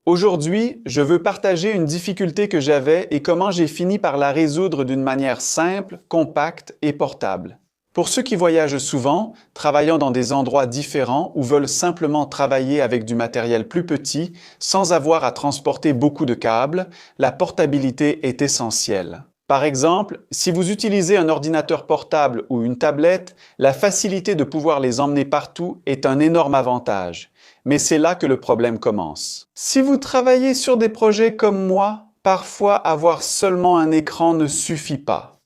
Aujourd'hui, je veux partager une difficulté que j'avais et comment j'ai fini par la résoudre d'une manière simple, compacte et portable. Pour ceux qui voyagent souvent, travaillant dans des endroits différents ou veulent simplement travailler avec du matériel plus petit, sans avoir à transporter beaucoup de câbles, la portabilité est essentielle. Par exemple, si vous utilisez un ordinateur portable ou une tablette, la facilité de pouvoir les emmener partout est un énorme avantage. Mais c'est là que le problème commence. Si vous travaillez sur des projets comme moi, parfois avoir seulement un écran ne suffit pas.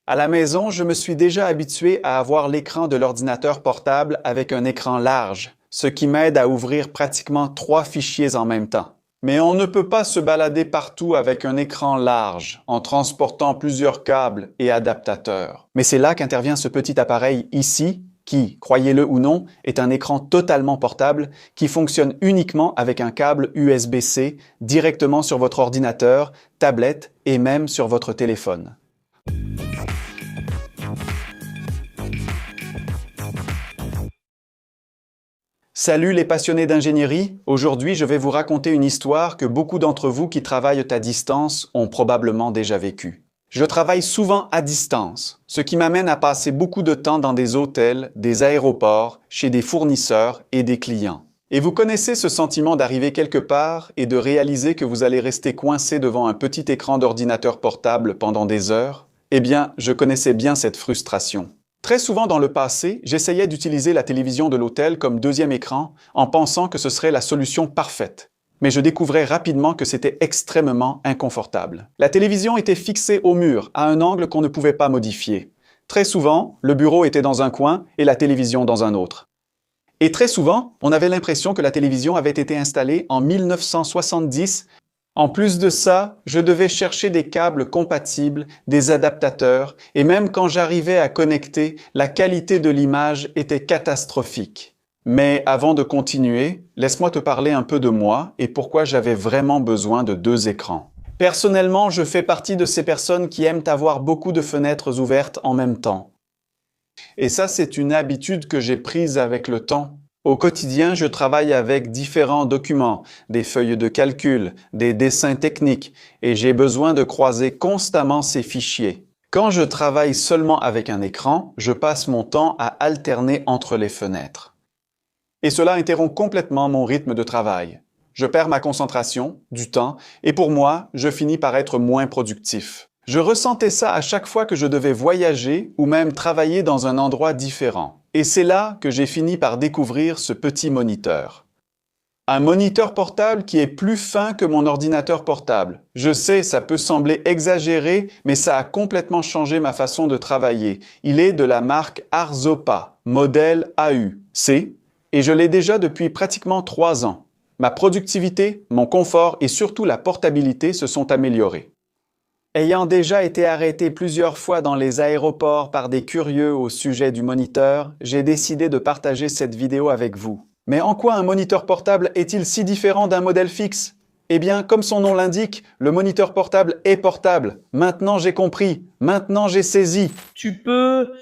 À la maison, je me suis déjà habitué à avoir l'écran de l'ordinateur portable avec un écran large, ce qui m'aide à ouvrir pratiquement 3 fichiers en même temps. Mais on ne peut pas se balader partout avec un écran large, en transportant plusieurs câbles et adaptateurs. Mais c'est là qu'intervient ce petit appareil ici, qui, croyez-le ou non, est un écran totalement portable qui fonctionne uniquement avec un câble USB-C directement sur votre ordinateur, tablette et même sur votre téléphone. Salut les passionnés d'ingénierie! Aujourd'hui, je vais vous raconter une histoire que beaucoup d'entre vous qui travaillent à distance ont probablement déjà vécue. Je travaille souvent à distance, ce qui m'amène à passer beaucoup de temps dans des hôtels, des aéroports, chez des fournisseurs et des clients. Et vous connaissez ce sentiment d'arriver quelque part et de réaliser que vous allez rester coincé devant un petit écran d'ordinateur portable pendant des heures? Eh bien, je connaissais bien cette frustration. Très souvent dans le passé, j'essayais d'utiliser la télévision de l'hôtel comme deuxième écran en pensant que ce serait la solution parfaite. Mais je découvrais rapidement que c'était extrêmement inconfortable. La télévision était fixée au mur, à un angle qu'on ne pouvait pas modifier. Très souvent, le bureau était dans un coin et la télévision dans un autre. Et très souvent, on avait l'impression que la télévision avait été installée en 1970. En plus de ça, je devais chercher des câbles compatibles, des adaptateurs, et même quand j'arrivais à connecter, la qualité de l'image était catastrophique. Mais avant de continuer, laisse-moi te parler un peu de moi et pourquoi j'avais vraiment besoin de 2 écrans. Personnellement, je fais partie de ces personnes qui aiment avoir beaucoup de fenêtres ouvertes en même temps. Et ça, c'est une habitude que j'ai prise avec le temps. Au quotidien, je travaille avec différents documents, des feuilles de calcul, des dessins techniques, et j'ai besoin de croiser constamment ces fichiers. Quand je travaille seulement avec un écran, je passe mon temps à alterner entre les fenêtres. Et cela interrompt complètement mon rythme de travail. Je perds ma concentration, du temps, et pour moi, je finis par être moins productif. Je ressentais ça à chaque fois que je devais voyager ou même travailler dans un endroit différent. Et c'est là que j'ai fini par découvrir ce petit moniteur. Un moniteur portable qui est plus fin que mon ordinateur portable. Je sais, ça peut sembler exagéré, mais ça a complètement changé ma façon de travailler. Il est de la marque Arzopa, modèle AU-C, et je l'ai déjà depuis pratiquement 3 ans. Ma productivité, mon confort et surtout la portabilité se sont améliorés. Ayant déjà été arrêté plusieurs fois dans les aéroports par des curieux au sujet du moniteur, j'ai décidé de partager cette vidéo avec vous. Mais en quoi un moniteur portable est-il si différent d'un modèle fixe? Eh bien, comme son nom l'indique, le moniteur portable est portable. Maintenant j'ai compris, maintenant j'ai saisi. Tu peux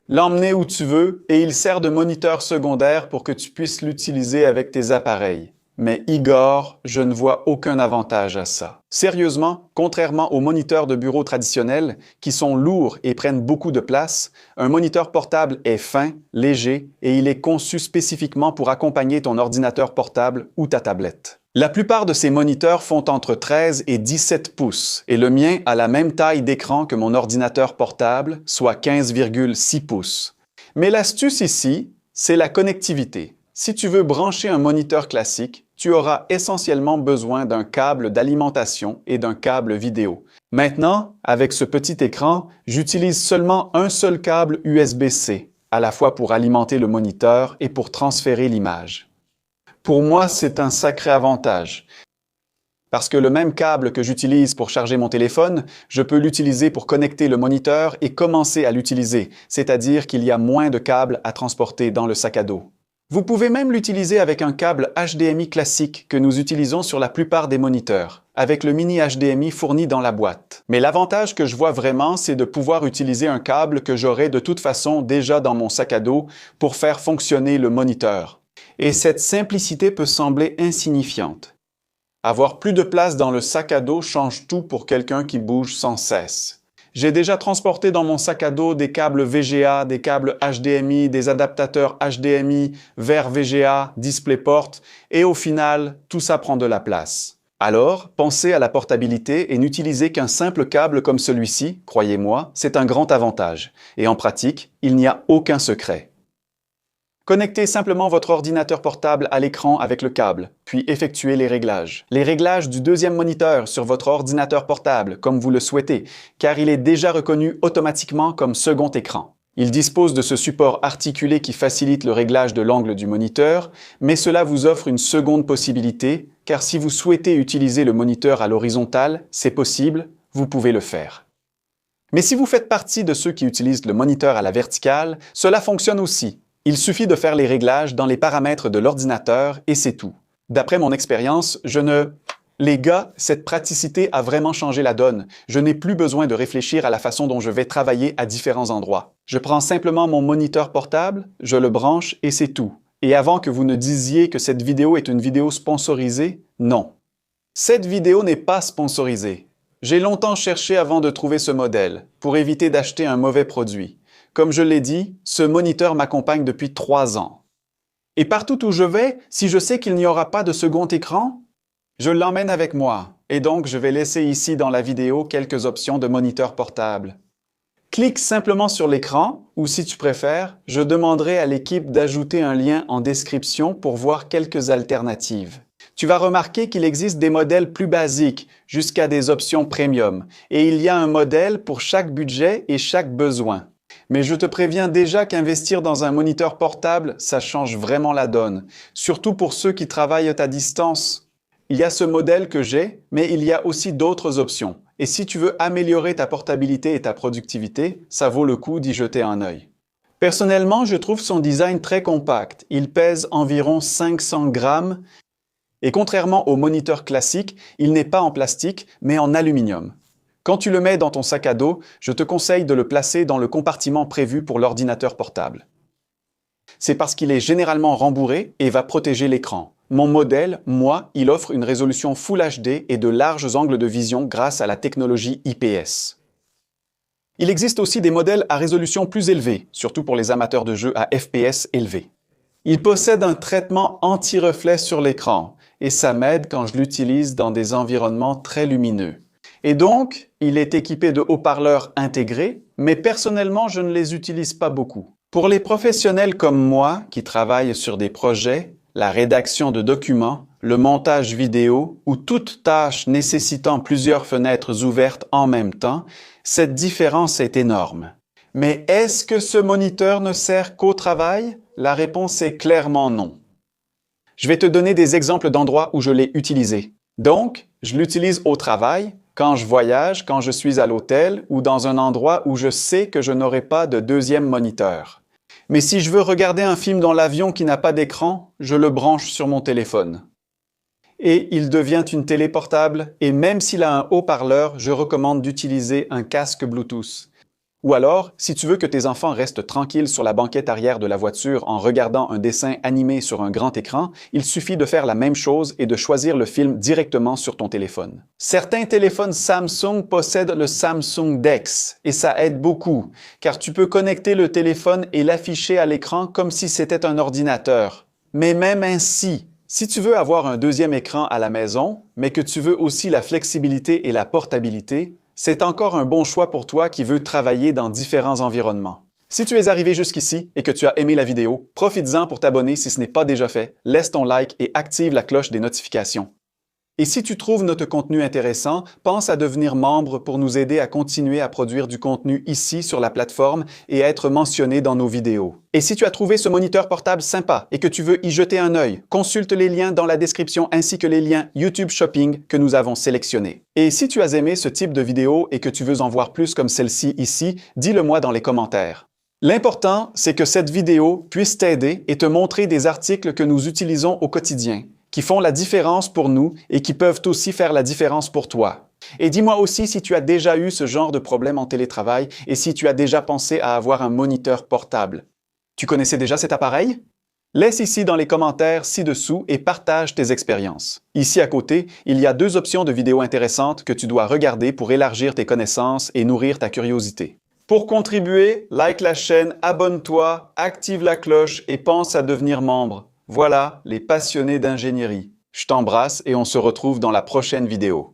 L'emmener où tu veux et il sert de moniteur secondaire pour que tu puisses l'utiliser avec tes appareils. Mais Igor, je ne vois aucun avantage à ça. Sérieusement, contrairement aux moniteurs de bureau traditionnels, qui sont lourds et prennent beaucoup de place, un moniteur portable est fin, léger et il est conçu spécifiquement pour accompagner ton ordinateur portable ou ta tablette. La plupart de ces moniteurs font entre 13 et 17 pouces et le mien a la même taille d'écran que mon ordinateur portable, soit 15,6 pouces. Mais l'astuce ici, c'est la connectivité. Si tu veux brancher un moniteur classique, tu auras essentiellement besoin d'un câble d'alimentation et d'un câble vidéo. Maintenant, avec ce petit écran, j'utilise seulement un seul câble USB-C, à la fois pour alimenter le moniteur et pour transférer l'image. Pour moi, c'est un sacré avantage. Parce que le même câble que j'utilise pour charger mon téléphone, je peux l'utiliser pour connecter le moniteur et commencer à l'utiliser, c'est-à-dire qu'il y a moins de câbles à transporter dans le sac à dos. Vous pouvez même l'utiliser avec un câble HDMI classique que nous utilisons sur la plupart des moniteurs, avec le mini HDMI fourni dans la boîte. Mais l'avantage que je vois vraiment, c'est de pouvoir utiliser un câble que j'aurai de toute façon déjà dans mon sac à dos pour faire fonctionner le moniteur. Et cette simplicité peut sembler insignifiante. Avoir plus de place dans le sac à dos change tout pour quelqu'un qui bouge sans cesse. J'ai déjà transporté dans mon sac à dos des câbles VGA, des câbles HDMI, des adaptateurs HDMI vers VGA, DisplayPort, et au final, tout ça prend de la place. Alors, pensez à la portabilité et n'utilisez qu'un simple câble comme celui-ci, croyez-moi, c'est un grand avantage. Et en pratique, il n'y a aucun secret. Connectez simplement votre ordinateur portable à l'écran avec le câble, puis effectuez les réglages. Les réglages du deuxième moniteur sur votre ordinateur portable, comme vous le souhaitez, car il est déjà reconnu automatiquement comme second écran. Il dispose de ce support articulé qui facilite le réglage de l'angle du moniteur, mais cela vous offre une seconde possibilité, car si vous souhaitez utiliser le moniteur à l'horizontale, c'est possible, vous pouvez le faire. Mais si vous faites partie de ceux qui utilisent le moniteur à la verticale, cela fonctionne aussi. Il suffit de faire les réglages dans les paramètres de l'ordinateur et c'est tout. D'après mon expérience, Les gars, cette praticité a vraiment changé la donne. Je n'ai plus besoin de réfléchir à la façon dont je vais travailler à différents endroits. Je prends simplement mon moniteur portable, je le branche et c'est tout. Et avant que vous ne disiez que cette vidéo est une vidéo sponsorisée, non. Cette vidéo n'est pas sponsorisée. J'ai longtemps cherché avant de trouver ce modèle, pour éviter d'acheter un mauvais produit. Comme je l'ai dit, ce moniteur m'accompagne depuis 3 ans. Et partout où je vais, si je sais qu'il n'y aura pas de second écran, je l'emmène avec moi. Et donc, je vais laisser ici dans la vidéo quelques options de moniteur portable. Clique simplement sur l'écran, ou si tu préfères, je demanderai à l'équipe d'ajouter un lien en description pour voir quelques alternatives. Tu vas remarquer qu'il existe des modèles plus basiques, jusqu'à des options premium, et il y a un modèle pour chaque budget et chaque besoin. Mais je te préviens déjà qu'investir dans un moniteur portable, ça change vraiment la donne, surtout pour ceux qui travaillent à distance. Il y a ce modèle que j'ai, mais il y a aussi d'autres options. Et si tu veux améliorer ta portabilité et ta productivité, ça vaut le coup d'y jeter un œil. Personnellement, je trouve son design très compact. Il pèse environ 500 grammes et contrairement au moniteur classique, il n'est pas en plastique, mais en aluminium. Quand tu le mets dans ton sac à dos, je te conseille de le placer dans le compartiment prévu pour l'ordinateur portable. C'est parce qu'il est généralement rembourré et va protéger l'écran. Mon modèle, moi, il offre une résolution Full HD et de larges angles de vision grâce à la technologie IPS. Il existe aussi des modèles à résolution plus élevée, surtout pour les amateurs de jeux à FPS élevés. Il possède un traitement anti-reflet sur l'écran et ça m'aide quand je l'utilise dans des environnements très lumineux. Et donc, il est équipé de haut-parleurs intégrés, mais personnellement, je ne les utilise pas beaucoup. Pour les professionnels comme moi, qui travaillent sur des projets, la rédaction de documents, le montage vidéo ou toute tâche nécessitant plusieurs fenêtres ouvertes en même temps, cette différence est énorme. Mais est-ce que ce moniteur ne sert qu'au travail? La réponse est clairement non. Je vais te donner des exemples d'endroits où je l'ai utilisé. Donc, je l'utilise au travail, quand je voyage, quand je suis à l'hôtel ou dans un endroit où je sais que je n'aurai pas de deuxième moniteur. Mais si je veux regarder un film dans l'avion qui n'a pas d'écran, je le branche sur mon téléphone. Et il devient une télé portable et même s'il a un haut-parleur, je recommande d'utiliser un casque Bluetooth. Ou alors, si tu veux que tes enfants restent tranquilles sur la banquette arrière de la voiture en regardant un dessin animé sur un grand écran, il suffit de faire la même chose et de choisir le film directement sur ton téléphone. Certains téléphones Samsung possèdent le Samsung DeX et ça aide beaucoup, car tu peux connecter le téléphone et l'afficher à l'écran comme si c'était un ordinateur. Mais même ainsi, si tu veux avoir un deuxième écran à la maison, mais que tu veux aussi la flexibilité et la portabilité, c'est encore un bon choix pour toi qui veux travailler dans différents environnements. Si tu es arrivé jusqu'ici et que tu as aimé la vidéo, profites-en pour t'abonner si ce n'est pas déjà fait, laisse ton like et active la cloche des notifications. Et si tu trouves notre contenu intéressant, pense à devenir membre pour nous aider à continuer à produire du contenu ici sur la plateforme et à être mentionné dans nos vidéos. Et si tu as trouvé ce moniteur portable sympa et que tu veux y jeter un œil, consulte les liens dans la description ainsi que les liens YouTube Shopping que nous avons sélectionnés. Et si tu as aimé ce type de vidéo et que tu veux en voir plus comme celle-ci ici, dis-le-moi dans les commentaires. L'important, c'est que cette vidéo puisse t'aider et te montrer des articles que nous utilisons au quotidien, qui font la différence pour nous et qui peuvent aussi faire la différence pour toi. Et dis-moi aussi si tu as déjà eu ce genre de problème en télétravail et si tu as déjà pensé à avoir un moniteur portable. Tu connaissais déjà cet appareil? Laisse ici dans les commentaires ci-dessous et partage tes expériences. Ici à côté, il y a 2 options de vidéos intéressantes que tu dois regarder pour élargir tes connaissances et nourrir ta curiosité. Pour contribuer, like la chaîne, abonne-toi, active la cloche et pense à devenir membre. Voilà, les passionnés d'ingénierie. Je t'embrasse et on se retrouve dans la prochaine vidéo.